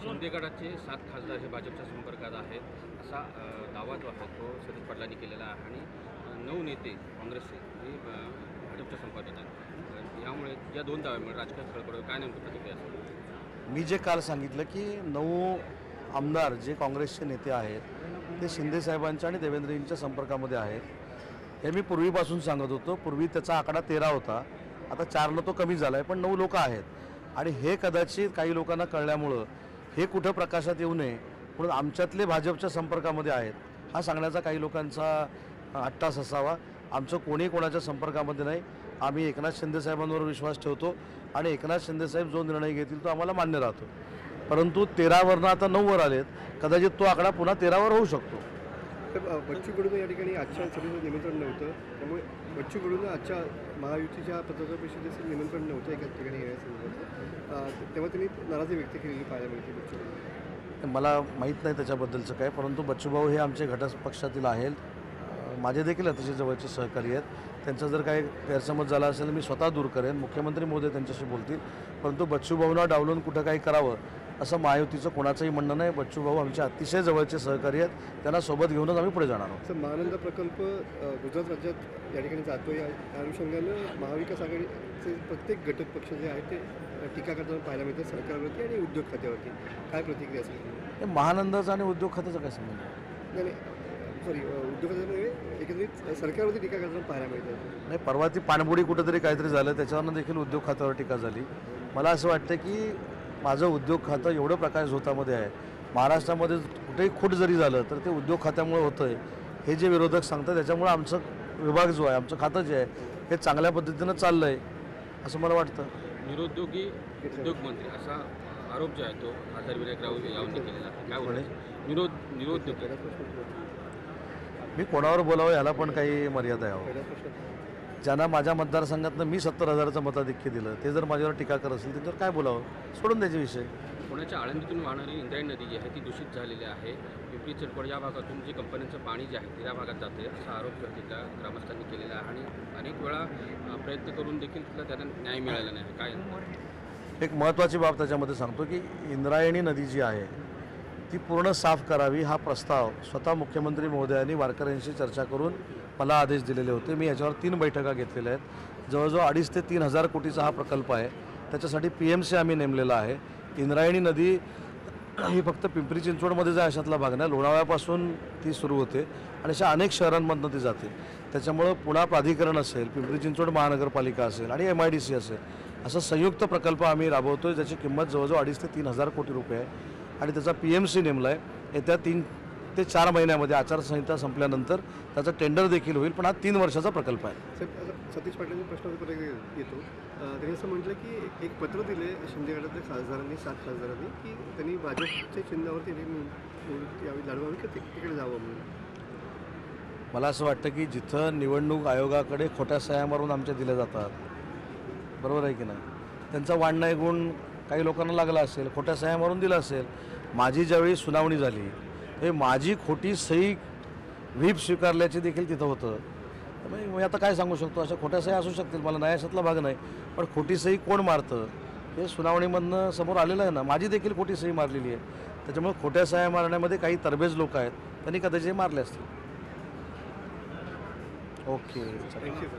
शिंदे गटाचे 7 खासदार हे भाजपच्या संपर्कात आहेत असा दावा जो आहे तो सतीश पाटलांनी केलेला आहे आणि 9 नेते काँग्रेसचे हे भाजपच्या संपर्कात आहेत। यामुळे या 2 दाव्यामुळे राजकीय खळबळ काय नेमकं प्रतिक्रिया असेल? मी जे काल सांगितलं की 9 आमदार जे काँग्रेसचे नेते आहेत ते शिंदे साहेबांच्या आणि देवेंद्रजींच्या संपर्कामध्ये आहेत हे मी पूर्वीपासून सांगत होतो। पूर्वी त्याचा आकडा 13 होता, आता 4नं तो कमी झाला आहे, पण 9 लोक आहेत आणि हे कदाचित काही लोकांना कळल्यामुळं हे कुठं प्रकाशात येऊ नये म्हणून आमच्यातले भाजपच्या संपर्कामध्ये आहेत हा सांगण्याचा काही लोकांचा अट्टास असावा। आमचं कोणी कोणाच्या संपर्कामध्ये नाही। आम्ही एकनाथ शिंदे साहेबांवर विश्वास ठेवतो आणि एकनाथ शिंदे साहेब जो निर्णय घेतील तो आम्हाला मान्य राहतो, परंतु 13वरनं आता 9वर आलेत, कदाचित तो आकडा पुन्हा 13वर होऊ शकतो। बच्चू कडूंना या ठिकाणी आजच्या सभेचं निमंत्रण नव्हतं, त्यामुळे बच्चू कडूंना आजच्या महायुतीच्या पत्रकार परिषदेचं निमंत्रण नव्हतं एका ठिकाणी येण्यासंदर्भात, तेव्हा त्यांनी नाराजी व्यक्त केलेली पाहायला मिळते बच्चू कडू। मला माहीत नाही त्याच्याबद्दलचं काय, परंतु बच्चूभाऊ हे आमचे घटक पक्षातील आहेत, माझे देखील अतिशय जवळचे सहकारी आहेत। त्यांचा जर काही गैरसमज झाला असेल मी स्वतः दूर करेन, मुख्यमंत्री महोदय त्यांच्याशी बोलतील, परंतु बच्चूभाऊंना डावलून कुठं काही करावं असं महायुतीचं कोणाचंही म्हणणं नाही। बच्चूभाऊ आमचे अतिशय जवळचे सहकारी आहेत, त्यांना सोबत घेऊनच आम्ही पुढे जाणार आहोत। तर महानंदा प्रकल्प गुजरात राज्यात या ठिकाणी जातो, या अनुषंगानं महाविकास आघाडीचे प्रत्येक घटक पक्ष जे आहेत ते टीका करताना पाहायला मिळतात सरकारवरती आणि उद्योग खात्यावरती, काय प्रतिक्रिया असेल? हे महानंदाचा आणि उद्योग खात्याचा काय संबंध? नाही सॉरी, उद्योग खात्यामध्ये एकंदरीत सरकारवरती टीका करताना पाहायला मिळतात। नाही, परवा ती पाणबुडी कुठंतरी काहीतरी झालं त्याच्यावरनं देखील उद्योग खात्यावर टीका झाली। मला असं वाटतं की माझं उद्योग खातं एवढं प्रकाश झोतामध्ये आहे, महाराष्ट्रामध्ये कुठेही खूट जरी झालं तर ते उद्योग खात्यामुळे होतं आहे हे जे विरोधक सांगतात, त्याच्यामुळे आमचं विभाग जो आहे, आमचं खातं जे आहे हे चांगल्या पद्धतीनं चाललं आहे असं मला वाटतं। निरुद्योगी उद्योगमंत्री असा आरोप जो आहे तो खासदार विनायक राऊत यांनी केलेला आहे, काय बोलायचं? निरुद्योग मी कोणावर बोलावं याला पण काही मर्यादा आहे। ज्यांना माझ्या मतदारसंघातनं मी 70,000चं मताधिक्य दिलं ते जर माझ्यावर टीका करत असेल त्यांच्यावर काय बोलावं, सोडून द्यायचे विषय। पुण्याच्या आळंदीतून वाहणारी इंद्रायणी नदी जी आहे ती दूषित झालेली आहे। पिंपरी चिंचवड या भागातून जे कंपन्यांचं पाणी जे आहे ते या भागात जाते असा आरोप तिथल्या ग्रामस्थांनी केलेला आहे आणि अनेक वेळा प्रयत्न करून देखील तिला त्यांना न्याय मिळाला नाही। काय एक महत्त्वाची बाब त्याच्यामध्ये सांगतो की इंद्रायणी नदी जी आहे ती पूर्ण साफ करावी हा प्रस्ताव स्वतः मुख्यमंत्री महोदयांनी वारकऱ्यांशी चर्चा करून मला आदेश दिलेले होते। मी याच्यावर 3 बैठका घेतलेल्या आहेत। जवळजवळ 2,500 ते 3,000 कोटीचा हा प्रकल्प आहे, त्याच्यासाठी PMC आम्ही नेमलेला आहे। इंद्रायणी नदी ही फक्त पिंपरी चिंचवडमध्ये जा अशातला भाग नाही, लोणावळ्यापासून ती सुरू होते आणि अशा अनेक शहरांमधून ती जाते। त्याच्यामुळं पुणा प्राधिकरण असेल, पिंपरी चिंचवड महानगरपालिका असेल आणि MIDC असेल असं संयुक्त प्रकल्प आम्ही राबवतो आहे, ज्याची किंमत जवळजवळ 2,500 ते 3,000 कोटी रुपये आहे आणि त्याचा PMC नेमला आहे। येत्या 3 ते 4 महिन्यामध्ये आचारसंहिता संपल्यानंतर त्याचं टेंडर देखील होईल, पण हा 3 वर्षाचा प्रकल्प आहे। सतीश पाटलांच्या प्रश्नाचा येतो, त्यांनी असं म्हटलं की एक पत्र दिले शिंदे गटातल्या खासदारांनी 7 खासदारांनी की त्यांनी भाजपच्या चिन्हावरती यावेळी लढवावी की तिकडे जावं म्हणून। मला असं वाटतं की जिथं निवडणूक आयोगाकडे खोट्या सह्या मारून आमच्या दिल्या जातात, बरोबर आहे की नाही, त्यांचा वाढणाय गुण काही लोकांना लागला असेल, खोट्या सह्या मारून दिला असेल। माझी ज्यावेळी सुनावणी झाली हे माझी खोटी सही व्हीप स्वीकारल्याची देखील तिथं होतं। त्यामुळे मी आता काय सांगू शकतो, अशा खोट्या सह्या असू शकतील, मला न्यायाशातला भाग नाही, पण खोटी सही कोण मारतं हे सुनावणीमधनं समोर आलेलं आहे ना। माझी देखील खोटी सही मारलेली आहे, त्याच्यामुळे खोट्या सह्या मारण्यामध्ये काही तरबेज लोक आहेत, त्यांनी कदाचित मारले असतील। Okay, thank you sir.